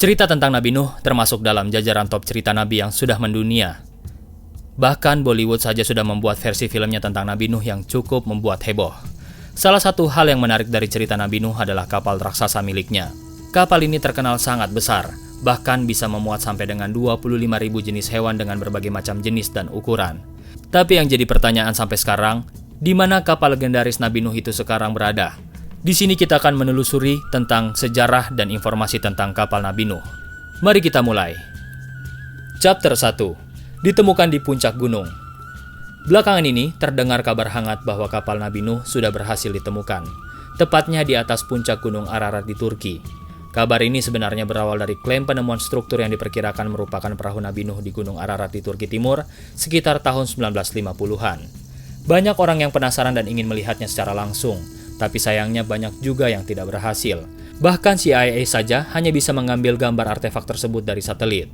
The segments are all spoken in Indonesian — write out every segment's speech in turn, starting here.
Cerita tentang Nabi Nuh termasuk dalam jajaran top cerita Nabi yang sudah mendunia. Bahkan Bollywood saja sudah membuat versi filmnya tentang Nabi Nuh yang cukup membuat heboh. Salah satu hal yang menarik dari cerita Nabi Nuh adalah kapal raksasa miliknya. Kapal ini terkenal sangat besar, bahkan bisa memuat sampai dengan 25.000 jenis hewan dengan berbagai macam jenis dan ukuran. Tapi yang jadi pertanyaan sampai sekarang, di mana kapal legendaris Nabi Nuh itu sekarang berada? Di sini kita akan menelusuri tentang sejarah dan informasi tentang kapal Nabi Nuh. Mari kita mulai. Chapter 1. Ditemukan di puncak gunung. Belakangan ini terdengar kabar hangat bahwa kapal Nabi Nuh sudah berhasil ditemukan, tepatnya di atas puncak gunung Ararat di Turki. Kabar ini sebenarnya berawal dari klaim penemuan struktur yang diperkirakan merupakan perahu Nabi Nuh di gunung Ararat di Turki Timur sekitar tahun 1950-an. Banyak orang yang penasaran dan ingin melihatnya secara langsung, tapi sayangnya banyak juga yang tidak berhasil. Bahkan CIA saja hanya bisa mengambil gambar artefak tersebut dari satelit.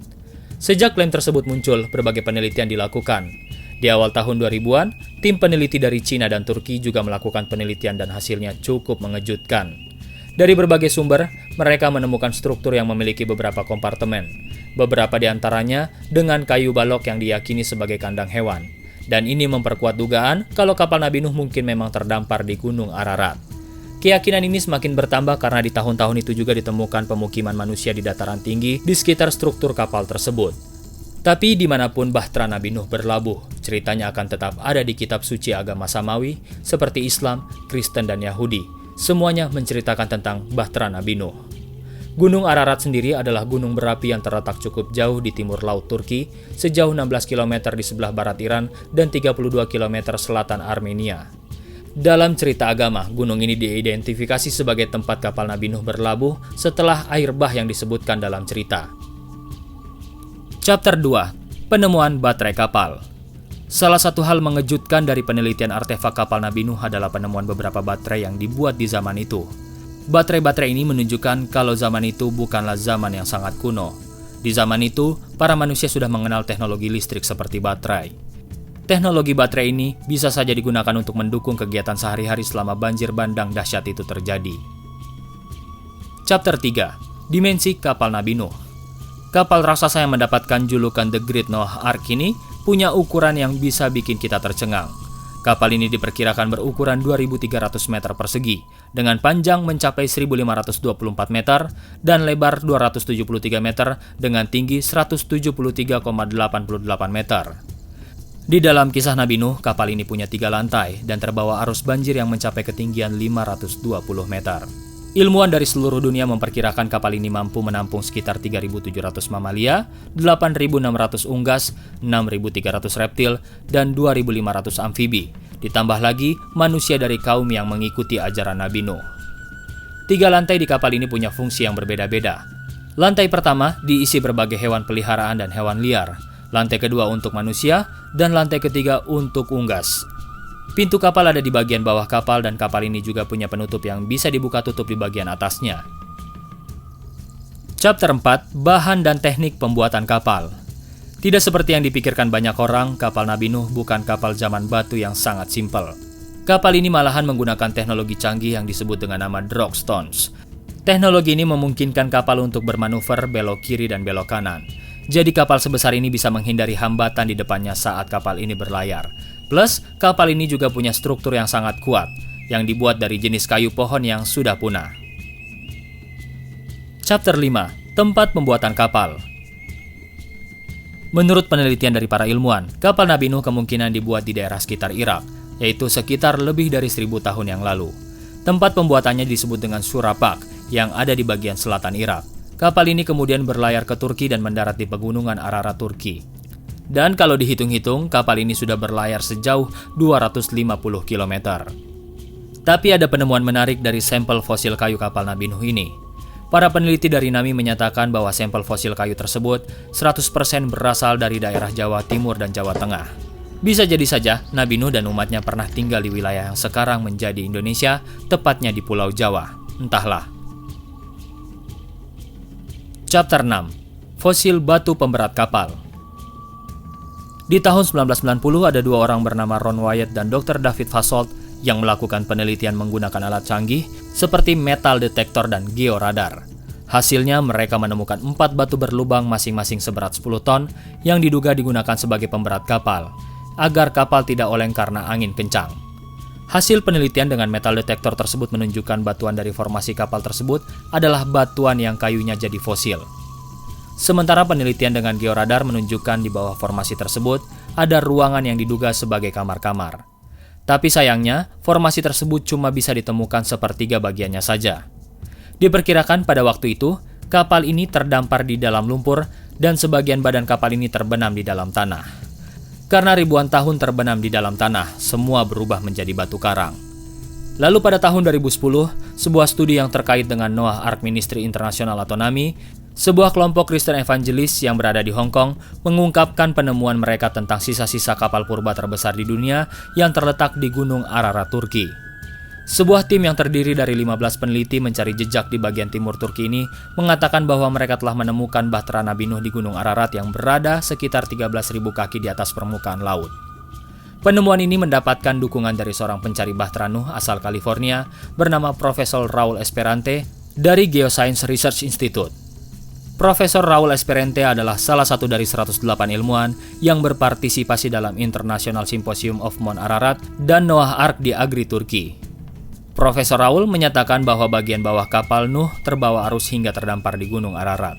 Sejak klaim tersebut muncul, berbagai penelitian dilakukan. Di awal tahun 2000-an, tim peneliti dari Cina dan Turki juga melakukan penelitian dan hasilnya cukup mengejutkan. Dari berbagai sumber, mereka menemukan struktur yang memiliki beberapa kompartemen. Beberapa di antaranya dengan kayu balok yang diyakini sebagai kandang hewan. Dan ini memperkuat dugaan kalau kapal Nabi Nuh mungkin memang terdampar di Gunung Ararat. Keyakinan ini semakin bertambah karena di tahun-tahun itu juga ditemukan pemukiman manusia di dataran tinggi di sekitar struktur kapal tersebut. Tapi dimanapun bahtera Nabi Nuh berlabuh, ceritanya akan tetap ada di kitab suci agama Samawi seperti Islam, Kristen, dan Yahudi. Semuanya menceritakan tentang bahtera Nabi Nuh. Gunung Ararat sendiri adalah gunung berapi yang terletak cukup jauh di timur laut Turki, sejauh 16 km di sebelah barat Iran dan 32 km selatan Armenia. Dalam cerita agama, gunung ini diidentifikasi sebagai tempat kapal Nabi Nuh berlabuh setelah air bah yang disebutkan dalam cerita. Chapter 2. Penemuan baterai kapal. Salah satu hal mengejutkan dari penelitian artefak kapal Nabi Nuh adalah penemuan beberapa baterai yang dibuat di zaman itu. Baterai-baterai ini menunjukkan kalau zaman itu bukanlah zaman yang sangat kuno. Di zaman itu, para manusia sudah mengenal teknologi listrik seperti baterai. Teknologi baterai ini bisa saja digunakan untuk mendukung kegiatan sehari-hari selama banjir bandang dahsyat itu terjadi. Chapter 3. Dimensi kapal Nabi Nuh. Kapal raksasa yang mendapatkan julukan The Great Noah Ark ini punya ukuran yang bisa bikin kita tercengang. Kapal ini diperkirakan berukuran 2.300 meter persegi, dengan panjang mencapai 1.524 meter dan lebar 273 meter dengan tinggi 173,88 meter. Di dalam kisah Nabi Nuh, kapal ini punya 3 lantai dan terbawa arus banjir yang mencapai ketinggian 520 meter. Ilmuwan dari seluruh dunia memperkirakan kapal ini mampu menampung sekitar 3.700 mamalia, 8.600 unggas, 6.300 reptil, dan 2.500 amfibi. Ditambah lagi manusia dari kaum yang mengikuti ajaran Nabi Nuh. 3 lantai di kapal ini punya fungsi yang berbeda-beda. Lantai pertama diisi berbagai hewan peliharaan dan hewan liar. Lantai kedua untuk manusia, dan lantai ketiga untuk unggas. Pintu kapal ada di bagian bawah kapal dan kapal ini juga punya penutup yang bisa dibuka tutup di bagian atasnya. Chapter 4. Bahan dan teknik pembuatan kapal. Tidak seperti yang dipikirkan banyak orang, kapal Nabi Nuh bukan kapal zaman batu yang sangat simpel. Kapal ini malahan menggunakan teknologi canggih yang disebut dengan nama drag stones. Teknologi ini memungkinkan kapal untuk bermanuver belok kiri dan belok kanan. Jadi kapal sebesar ini bisa menghindari hambatan di depannya saat kapal ini berlayar. Plus, kapal ini juga punya struktur yang sangat kuat, yang dibuat dari jenis kayu pohon yang sudah punah. Chapter 5. Tempat pembuatan kapal. Menurut penelitian dari para ilmuwan, kapal Nabi Nuh kemungkinan dibuat di daerah sekitar Irak, yaitu sekitar lebih dari 1.000 tahun yang lalu. Tempat pembuatannya disebut dengan Surapak, yang ada di bagian selatan Irak. Kapal ini kemudian berlayar ke Turki dan mendarat di pegunungan Ararat Turki. Dan kalau dihitung-hitung, kapal ini sudah berlayar sejauh 250 km. Tapi ada penemuan menarik dari sampel fosil kayu kapal Nabi Nuh ini. Para peneliti dari NAMI menyatakan bahwa sampel fosil kayu tersebut 100% berasal dari daerah Jawa Timur dan Jawa Tengah. Bisa jadi saja Nabi Nuh dan umatnya pernah tinggal di wilayah yang sekarang menjadi Indonesia, tepatnya di Pulau Jawa. Entahlah. Chapter 6. Fosil batu pemberat kapal. Di tahun 1990 ada 2 orang bernama Ron Wyatt dan Dr. David Fasold yang melakukan penelitian menggunakan alat canggih seperti metal detektor dan georadar. Hasilnya mereka menemukan 4 batu berlubang masing-masing seberat 10 ton yang diduga digunakan sebagai pemberat kapal, agar kapal tidak oleng karena angin kencang. Hasil penelitian dengan metal detektor tersebut menunjukkan batuan dari formasi kapal tersebut adalah batuan yang kayunya jadi fosil. Sementara penelitian dengan georadar menunjukkan di bawah formasi tersebut ada ruangan yang diduga sebagai kamar-kamar. Tapi sayangnya, formasi tersebut cuma bisa ditemukan sepertiga bagiannya saja. Diperkirakan pada waktu itu, kapal ini terdampar di dalam lumpur dan sebagian badan kapal ini terbenam di dalam tanah. Karena ribuan tahun terbenam di dalam tanah, semua berubah menjadi batu karang. Lalu pada tahun 2010, sebuah studi yang terkait dengan Noah Ark Ministry Internasional atau NAMI, sebuah kelompok Kristen evangelis yang berada di Hong Kong, mengungkapkan penemuan mereka tentang sisa-sisa kapal purba terbesar di dunia yang terletak di Gunung Ararat, Turki. Sebuah tim yang terdiri dari 15 peneliti mencari jejak di bagian timur Turki ini mengatakan bahwa mereka telah menemukan bahtera Nabi Nuh di Gunung Ararat yang berada sekitar 13.000 kaki di atas permukaan laut. Penemuan ini mendapatkan dukungan dari seorang pencari bahtera Nuh asal California bernama Profesor Raul Esperante dari Geoscience Research Institute. Profesor Raul Esperante adalah salah satu dari 108 ilmuwan yang berpartisipasi dalam International Symposium of Mount Ararat dan Noah Ark di Agri, Turki. Profesor Raul menyatakan bahwa bagian bawah kapal Nuh terbawa arus hingga terdampar di Gunung Ararat.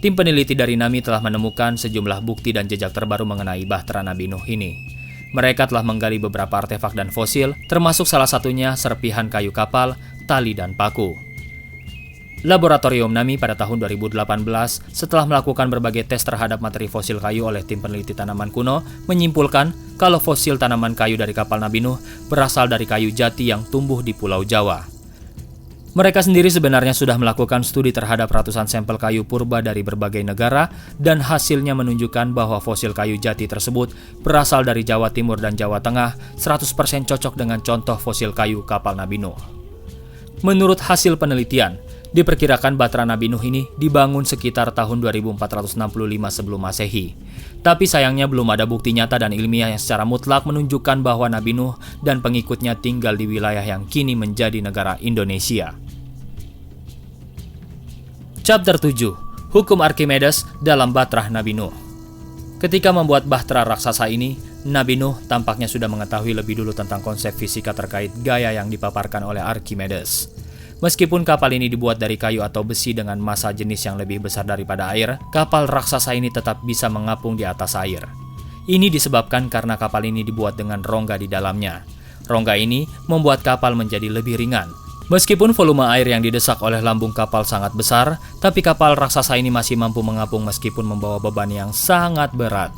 Tim peneliti dari NAMI telah menemukan sejumlah bukti dan jejak terbaru mengenai bahtera Nabi Nuh ini. Mereka telah menggali beberapa artefak dan fosil, termasuk salah satunya serpihan kayu kapal, tali, dan paku. Laboratorium NAMI pada tahun 2018 setelah melakukan berbagai tes terhadap materi fosil kayu oleh tim peneliti tanaman kuno menyimpulkan kalau fosil tanaman kayu dari kapal Nabi Nuh berasal dari kayu jati yang tumbuh di Pulau Jawa. Mereka sendiri sebenarnya sudah melakukan studi terhadap ratusan sampel kayu purba dari berbagai negara dan hasilnya menunjukkan bahwa fosil kayu jati tersebut berasal dari Jawa Timur dan Jawa Tengah 100% cocok dengan contoh fosil kayu kapal Nabi Nuh. Menurut hasil penelitian, diperkirakan bahtera Nabi Nuh ini dibangun sekitar tahun 2465 sebelum Masehi. Tapi sayangnya belum ada bukti nyata dan ilmiah yang secara mutlak menunjukkan bahwa Nabi Nuh dan pengikutnya tinggal di wilayah yang kini menjadi negara Indonesia. Chapter 7. Hukum Archimedes dalam bahtera Nabi Nuh. Ketika membuat bahtera raksasa ini, Nabi Nuh tampaknya sudah mengetahui lebih dulu tentang konsep fisika terkait gaya yang dipaparkan oleh Archimedes. Meskipun kapal ini dibuat dari kayu atau besi dengan massa jenis yang lebih besar daripada air, kapal raksasa ini tetap bisa mengapung di atas air. Ini disebabkan karena kapal ini dibuat dengan rongga di dalamnya. Rongga ini membuat kapal menjadi lebih ringan. Meskipun volume air yang didesak oleh lambung kapal sangat besar, tapi kapal raksasa ini masih mampu mengapung meskipun membawa beban yang sangat berat.